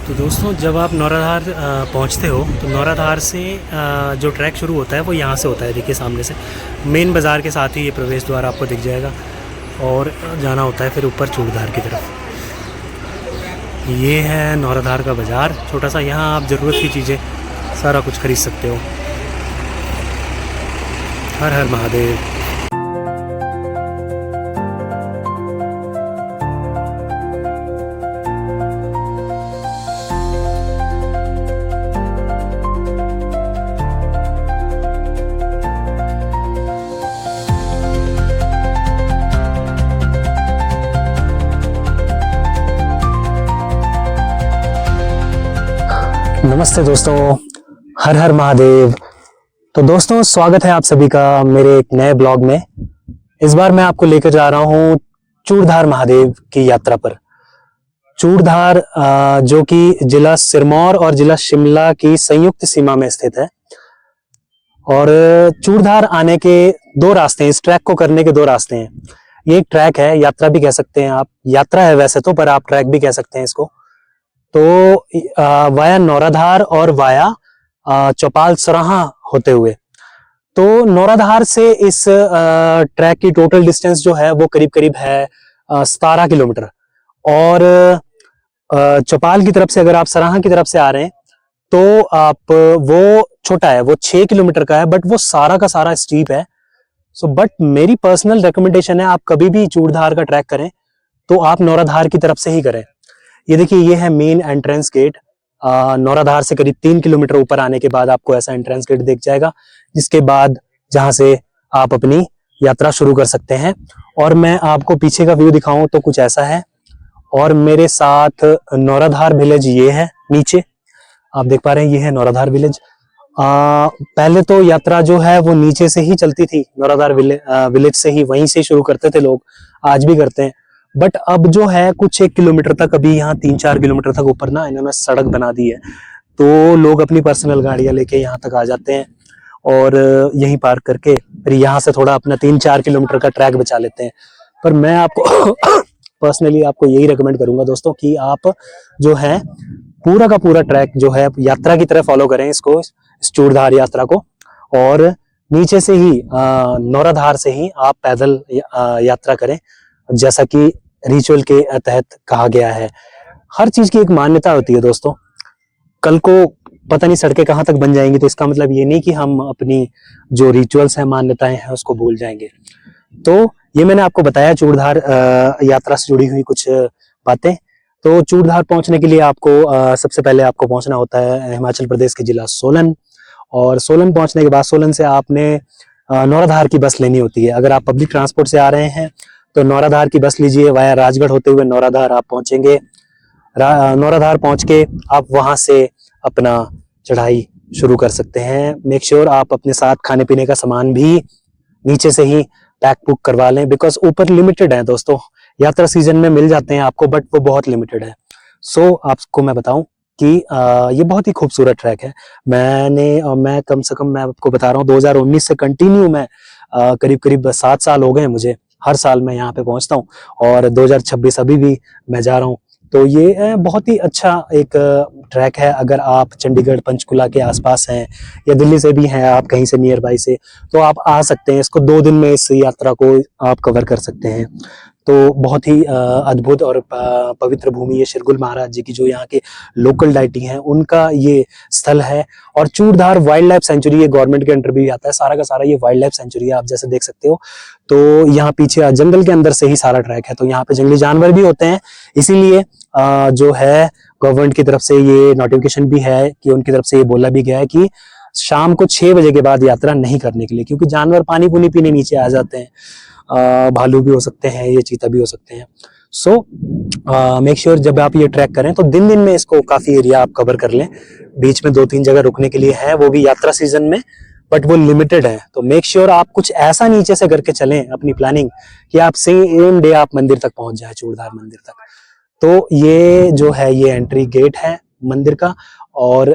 तो दोस्तों जब आप नौराधार पहुंचते हो तो नौराधार से जो ट्रैक शुरू होता है वो यहाँ से होता है। देखिए सामने से मेन बाज़ार के साथ ही ये प्रवेश द्वार आपको दिख जाएगा और जाना होता है फिर ऊपर चूड़धार की तरफ। ये है नौराधार का बाज़ार छोटा सा। यहाँ आप ज़रूरत की चीज़ें सारा कुछ खरीद सकते हो। हर हर महादेव। नमस्ते दोस्तों, हर हर महादेव। तो दोस्तों स्वागत है आप सभी का मेरे एक नए ब्लॉग में। इस बार मैं आपको लेकर जा रहा हूँ चूड़धार महादेव की यात्रा पर। चूड़धार जो कि जिला सिरमौर और जिला शिमला की संयुक्त सीमा में स्थित है। और चूड़धार आने के दो रास्ते हैं, इस ट्रैक को करने के दो रास्ते हैं। ये एक ट्रैक है, यात्रा भी कह सकते हैं आप। यात्रा है वैसे तो, पर आप ट्रैक भी कह सकते हैं इसको। तो वाया नौराधार और वाया चौपाल सराहा होते हुए। तो नौराधार से इस ट्रैक की टोटल डिस्टेंस जो है वो करीब करीब है 17 किलोमीटर। और चौपाल की तरफ से अगर आप सराहा की तरफ से आ रहे हैं तो आप वो छोटा है, वो 6 किलोमीटर का है, बट वो सारा का सारा स्टीप है। सो बट मेरी पर्सनल रिकमेंडेशन है, आप कभी भी चूड़धार का ट्रैक करें तो आप नौराधार की तरफ से ही करें। ये देखिए, ये है मेन एंट्रेंस गेट। नौराधार से करीब 3 किलोमीटर ऊपर आने के बाद आपको ऐसा एंट्रेंस गेट दिख जाएगा, जिसके बाद जहां से आप अपनी यात्रा शुरू कर सकते हैं। और मैं आपको पीछे का व्यू दिखाऊं तो कुछ ऐसा है। और मेरे साथ नौराधार विलेज ये है, नीचे आप देख पा रहे हैं, ये है नौराधार विलेज। पहले तो यात्रा जो है वो नीचे से ही चलती थी, नौराधार विलेज से ही, वहीं से शुरू करते थे लोग, आज भी करते हैं। बट अब जो है कुछ 1 किलोमीटर तक, अभी यहाँ 3-4 किलोमीटर तक ऊपर ना इन्होंने सड़क बना दी है, तो लोग अपनी पर्सनल गाड़ियां लेके यहाँ तक आ जाते हैं और यहीं पार्क करके फिर यहाँ से थोड़ा अपना 3-4 किलोमीटर का ट्रैक बचा लेते हैं। पर मैं आपको पर्सनली आपको यही रिकमेंड करूंगा दोस्तों कि आप जो है पूरा का पूरा ट्रैक जो है यात्रा की तरह फॉलो करें इसको, इस चूड़धार यात्रा को। और नीचे से ही नौराधार से ही आप पैदल यात्रा करें, जैसा कि रिचुअल के तहत कहा गया है। हर चीज की एक मान्यता होती है दोस्तों। कल को पता नहीं सड़कें कहां तक बन जाएंगी, तो इसका मतलब ये नहीं कि हम अपनी जो रिचुअल्स हैं, मान्यताएं हैं, उसको भूल जाएंगे। तो ये मैंने आपको बताया चूड़धार यात्रा से जुड़ी हुई कुछ बातें। तो चूड़धार पहुंचने के लिए आपको सबसे पहले आपको पहुंचना होता है हिमाचल प्रदेश के जिला सोलन। और सोलन पहुंचने के बाद सोलन से आपने नौराधार की बस लेनी होती है। अगर आप पब्लिक ट्रांसपोर्ट से आ रहे हैं तो नौराधार की बस लीजिए, वाया राजगढ़ होते हुए नौराधार आप पहुंचेंगे। नौराधार पहुंच के आप वहां से अपना चढ़ाई शुरू कर सकते हैं। मेक श्योर आप अपने साथ खाने पीने का सामान भी नीचे से ही पैक पुक करवा लें, बिकॉज ऊपर लिमिटेड है दोस्तों। यात्रा सीजन में मिल जाते हैं आपको, बट वो बहुत लिमिटेड है। सो आपको मैं बताऊं कि ये बहुत ही खूबसूरत ट्रैक है। मैं कम से कम मैं आपको बता रहा हूँ 2019 से कंटिन्यू मैं करीब करीब 7 साल हो गए मुझे। हर साल मैं यहाँ पे पहुंचता हूँ और 2026 अभी भी मैं जा रहा हूँ। तो ये बहुत ही अच्छा एक ट्रैक है। अगर आप चंडीगढ़ पंचकुला के आसपास हैं या दिल्ली से भी हैं, आप कहीं से नियर बाई से, तो आप आ सकते हैं। इसको 2 दिन में इस यात्रा को आप कवर कर सकते हैं। तो बहुत ही अद्भुत और पवित्र भूमि ये शिरगुल महाराज जी की, जो यहाँ के लोकल डाइटी हैं, उनका ये स्थल है। और चूड़धार वाइल्ड लाइफ सेंचुरी, ये गवर्नमेंट के अंडर भी आता है। सारा का सारा ये वाइल्ड लाइफ सेंचुरी है, आप जैसे देख सकते हो। तो यहाँ पीछे जंगल के अंदर से ही सारा ट्रैक है, तो यहाँ पे जंगली जानवर भी होते हैं। इसीलिए जो है गवर्नमेंट की तरफ से ये नोटिफिकेशन भी है कि उनकी तरफ से ये बोला भी गया है कि शाम को 6 बजे के बाद यात्रा नहीं करने के लिए, क्योंकि जानवर पानी पुनी पीने नीचे आ जाते हैं। भालू भी हो सकते हैं, ये चीता भी हो सकते हैं। सो मेक श्योर जब आप ये ट्रैक करें तो दिन दिन में इसको काफी एरिया आप कवर कर लें। बीच में 2-3 जगह रुकने के लिए है, वो भी यात्रा सीजन में, बट वो लिमिटेड है। तो मेक श्योर आप कुछ ऐसा नीचे से करके चलें अपनी प्लानिंग कि आप सेम डे आप मंदिर तक पहुंच जाए, चूड़धार मंदिर तक। तो ये जो है ये एंट्री गेट है मंदिर का। और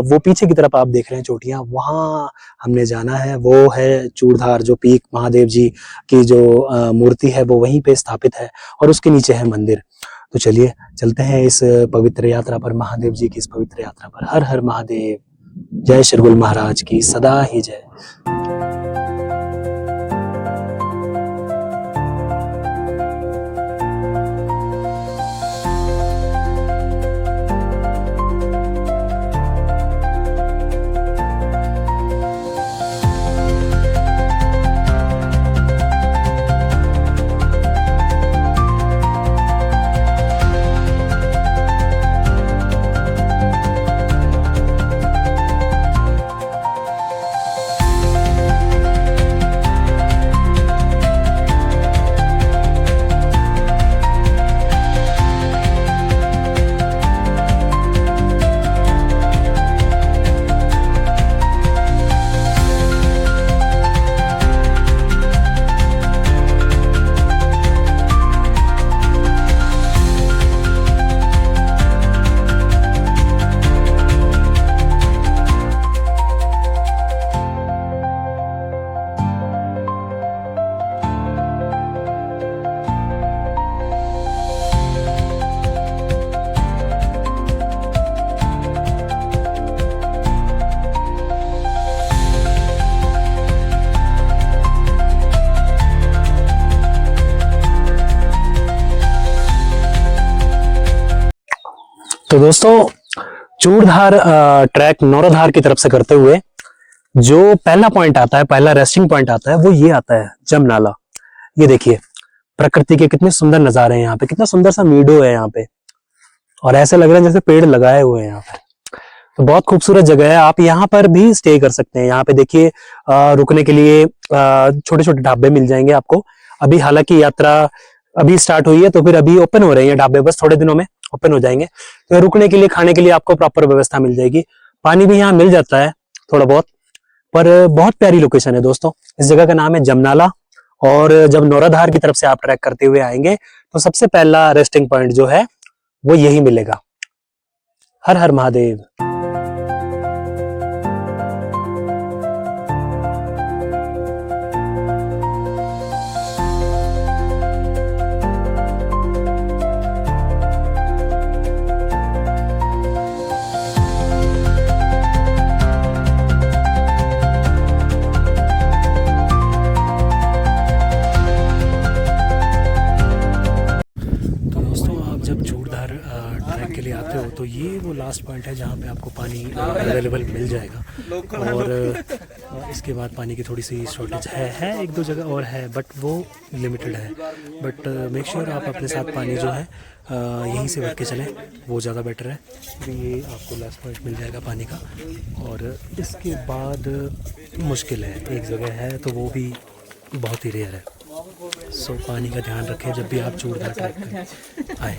वो पीछे की तरफ आप देख रहे हैं चोटियां, वहां हमने जाना है। वो है चूड़धार, जो पीक महादेव जी की जो मूर्ति है वो वहीं पे स्थापित है और उसके नीचे है मंदिर। तो चलिए चलते हैं इस पवित्र यात्रा पर, महादेव जी की इस पवित्र यात्रा पर। हर हर महादेव, जय शिरगुल महाराज की सदा ही जय। तो दोस्तों चूड़धार ट्रैक नौराधार की तरफ से करते हुए जो पहला पॉइंट आता है, पहला रेस्टिंग पॉइंट आता है, वो ये आता है जमनाला। ये देखिए प्रकृति के कितने सुंदर नजारे हैं यहाँ पे, कितना सुंदर सा मीडो है यहाँ पे, और ऐसे लग रहा है जैसे पेड़ लगाए हुए हैं यहाँ पे। तो बहुत खूबसूरत जगह है, आप यहाँ पर भी स्टे कर सकते हैं। यहाँ पे देखिए रुकने के लिए छोटे छोटे ढाबे मिल जाएंगे आपको। अभी हालांकि यात्रा अभी स्टार्ट हुई है, तो फिर अभी ओपन हो रहे हैं ढाबे, बस थोड़े दिनों में ओपन हो जाएंगे। तो रुकने के लिए, खाने के लिए आपको प्रॉपर व्यवस्था मिल जाएगी। पानी भी यहाँ मिल जाता है थोड़ा बहुत, पर बहुत प्यारी लोकेशन है दोस्तों। इस जगह का नाम है जमनाला, और जब नौराधार की तरफ से आप ट्रैक करते हुए आएंगे तो सबसे पहला रेस्टिंग पॉइंट जो है वो यही मिलेगा। हर हर महादेव। ट्रैक के लिए आते हो तो ये वो लास्ट पॉइंट है जहाँ पे आपको पानी अवेलेबल मिल जाएगा, और इसके बाद पानी की थोड़ी सी शॉर्टेज है एक दो जगह और है, बट वो लिमिटेड है। बट मेक श्योर आप अपने साथ पानी जो है यहीं से भर के चलें, वो ज़्यादा बेटर है। तो ये आपको लास्ट पॉइंट मिल जाएगा पानी का, और इसके बाद मुश्किल है, एक जगह है तो वो भी बहुत ही रेयर है। सो पानी का ध्यान रखें जब भी आप चूड़धार ट्रैक पर आए।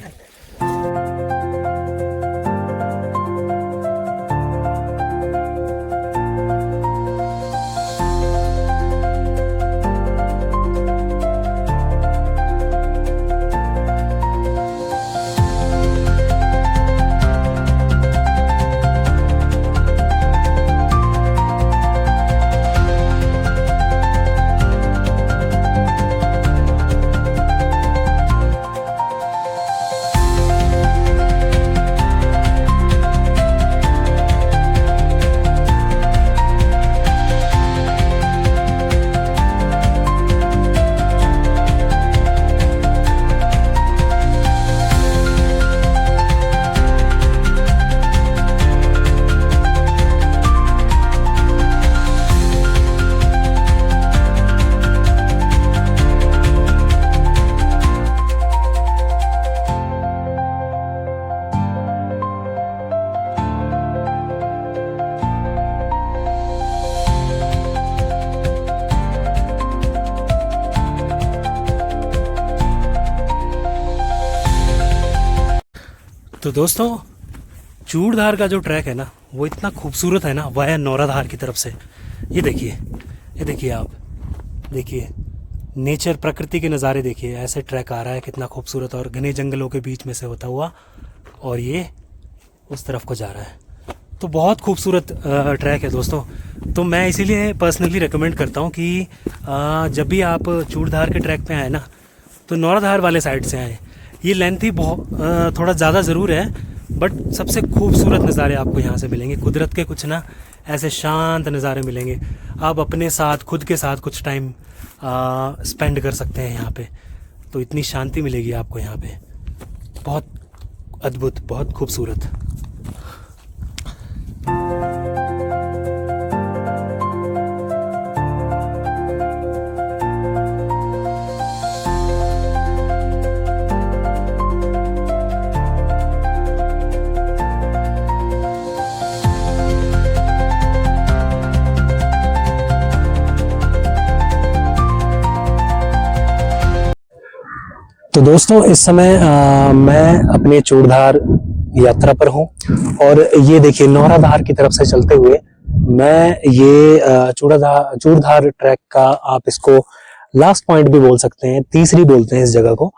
तो दोस्तों चूड़धार का जो ट्रैक है ना वो इतना खूबसूरत है ना, वाया नौराधार की तरफ से। ये देखिए आप देखिए नेचर, प्रकृति के नज़ारे देखिए। ऐसे ट्रैक आ रहा है कितना खूबसूरत, और घने जंगलों के बीच में से होता हुआ, और ये उस तरफ को जा रहा है। तो बहुत खूबसूरत ट्रैक है दोस्तों। तो मैं इसीलिए पर्सनली रिकमेंड करता हूँ कि जब भी आप चूड़धार के ट्रैक पे आए ना तो नौराधार वाले साइड से आएँ। ये लेंथी बहुत थोड़ा ज़्यादा ज़रूर है, बट सबसे खूबसूरत नज़ारे आपको यहाँ से मिलेंगे। कुदरत के कुछ ना ऐसे शांत नज़ारे मिलेंगे। आप अपने साथ, खुद के साथ कुछ टाइम स्पेंड कर सकते हैं यहाँ पे। तो इतनी शांति मिलेगी आपको यहाँ पे, बहुत अद्भुत, बहुत खूबसूरत। तो दोस्तों इस समय मैं अपने चूड़धार यात्रा पर हूँ, और ये देखिए नौराधार की तरफ से चलते हुए मैं ये चूड़धार ट्रैक का, आप इसको लास्ट पॉइंट भी बोल सकते हैं, तीसरी बोलते हैं इस जगह को।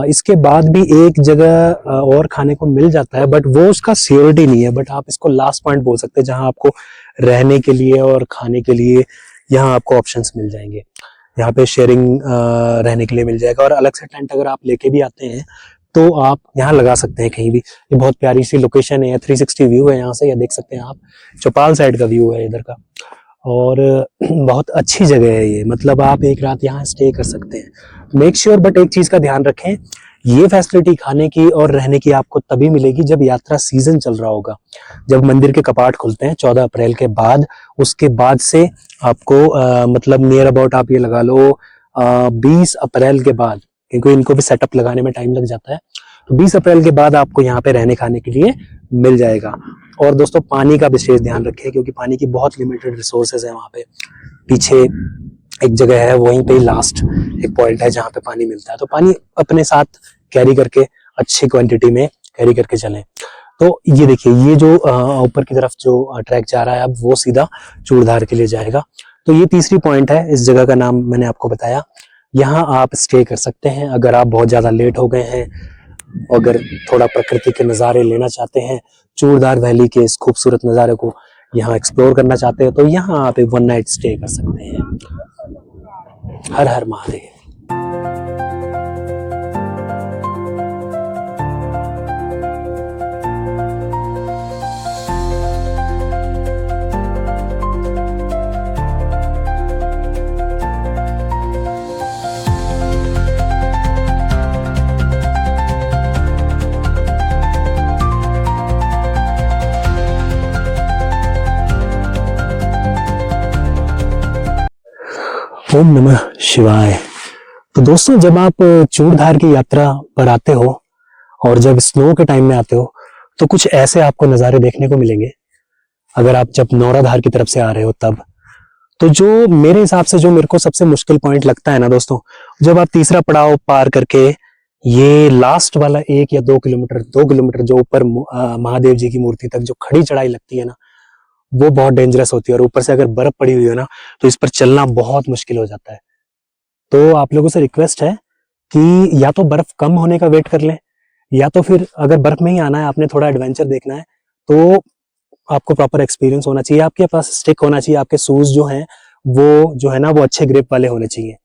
इसके बाद भी एक जगह और खाने को मिल जाता है, बट वो उसका सियोरिटी नहीं है, बट आप इसको लास्ट पॉइंट बोल सकते हैं जहां आपको रहने के लिए और खाने के लिए यहाँ आपको ऑप्शंस मिल जाएंगे। यहाँ पे शेयरिंग रहने के लिए मिल जाएगा, और अलग से टेंट अगर आप लेके भी आते हैं तो आप यहाँ लगा सकते हैं कहीं भी। ये बहुत प्यारी सी लोकेशन है, 360 व्यू है यहाँ से, ये देख सकते हैं आप, चौपाल साइड का व्यू है इधर का, और बहुत अच्छी जगह है ये। मतलब आप एक रात यहाँ स्टे कर सकते हैं। मेक श्योर बट एक चीज का ध्यान रखें, ये फैसिलिटी खाने की और रहने की आपको तभी मिलेगी जब यात्रा सीजन चल रहा होगा, जब मंदिर के कपाट खुलते हैं 14 अप्रैल के बाद। उसके बाद से आपको मतलब नियर अबाउट आप ये लगा लो 20 अप्रैल के बाद, क्योंकि इनको भी सेटअप लगाने में टाइम लग जाता है, तो 20 अप्रैल के बाद आपको यहाँ पे रहने खाने के लिए मिल जाएगा। और दोस्तों पानी का विशेष ध्यान रखें, क्योंकि पानी की बहुत लिमिटेड रिसोर्सेज है वहाँ पे। पीछे एक जगह है, वहीं पे लास्ट एक पॉइंट है जहाँ पे पानी मिलता है, तो पानी अपने साथ कैरी करके अच्छी क्वांटिटी में कैरी करके चलें। तो ये देखिए, ये जो ऊपर की तरफ जो ट्रैक जा रहा है अब वो सीधा चूड़धार के लिए जाएगा। तो ये तीसरी पॉइंट है, इस जगह का नाम मैंने आपको बताया। यहाँ आप स्टे कर सकते हैं अगर आप बहुत ज्यादा लेट हो गए हैं, अगर थोड़ा प्रकृति के नज़ारे लेना चाहते हैं, चूड़धार वैली के इस खूबसूरत नज़ारे को यहाँ एक्सप्लोर करना चाहते हैं, तो यहाँ आप एक 1 नाइट स्टे कर सकते हैं। हर हर महादेव। ओम नमः शिवाय। तो दोस्तों जब आप चूड़धार की यात्रा पर आते हो और जब स्नो के टाइम में आते हो तो कुछ ऐसे आपको नज़ारे देखने को मिलेंगे। अगर आप जब नौराधार की तरफ से आ रहे हो तब, तो जो मेरे हिसाब से जो मेरे को सबसे मुश्किल पॉइंट लगता है ना दोस्तों, जब आप तीसरा पड़ाव पार करके ये लास्ट वाला 1 या 2 किलोमीटर जो ऊपर महादेव जी की मूर्ति तक जो खड़ी चढ़ाई लगती है ना, वो बहुत डेंजरस होती है, और ऊपर से अगर बर्फ पड़ी हुई है ना तो इस पर चलना बहुत मुश्किल हो जाता है। तो आप लोगों से रिक्वेस्ट है कि या तो बर्फ कम होने का वेट कर लें, या तो फिर अगर बर्फ में ही आना है, आपने थोड़ा एडवेंचर देखना है, तो आपको प्रॉपर एक्सपीरियंस होना चाहिए, आपके पास स्टिक होना चाहिए, आपके शूज जो हैं वो जो है ना वो अच्छे ग्रिप वाले होने चाहिए।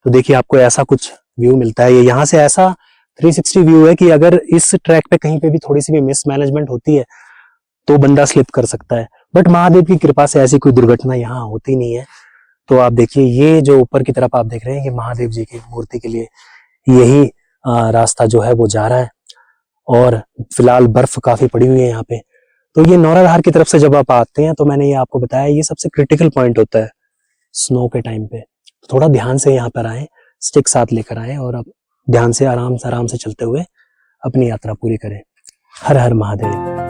तो देखिए आपको ऐसा कुछ व्यू मिलता है। ये यहाँ से ऐसा 360 व्यू है कि अगर इस ट्रैक पे कहीं पे भी थोड़ी सी भी मिस मैनेजमेंट होती है तो बंदा स्लिप कर सकता है, बट महादेव की कृपा से ऐसी कोई दुर्घटना यहाँ होती नहीं है। तो आप देखिए, ये जो ऊपर की तरफ आप देख रहे हैं, ये महादेव जी की मूर्ति के लिए यही रास्ता जो है वो जा रहा है, और फिलहाल बर्फ काफी पड़ी हुई है यहाँ पे। तो ये नौराधार की तरफ से जब आप आते हैं, तो मैंने ये आपको बताया, ये सबसे क्रिटिकल पॉइंट होता है स्नो के टाइम पे। तो थोड़ा ध्यान से यहाँ पर आए, स्टिक साथ लेकर आए, और अब ध्यान से आराम से चलते हुए अपनी यात्रा पूरी करें। हर हर महादेव।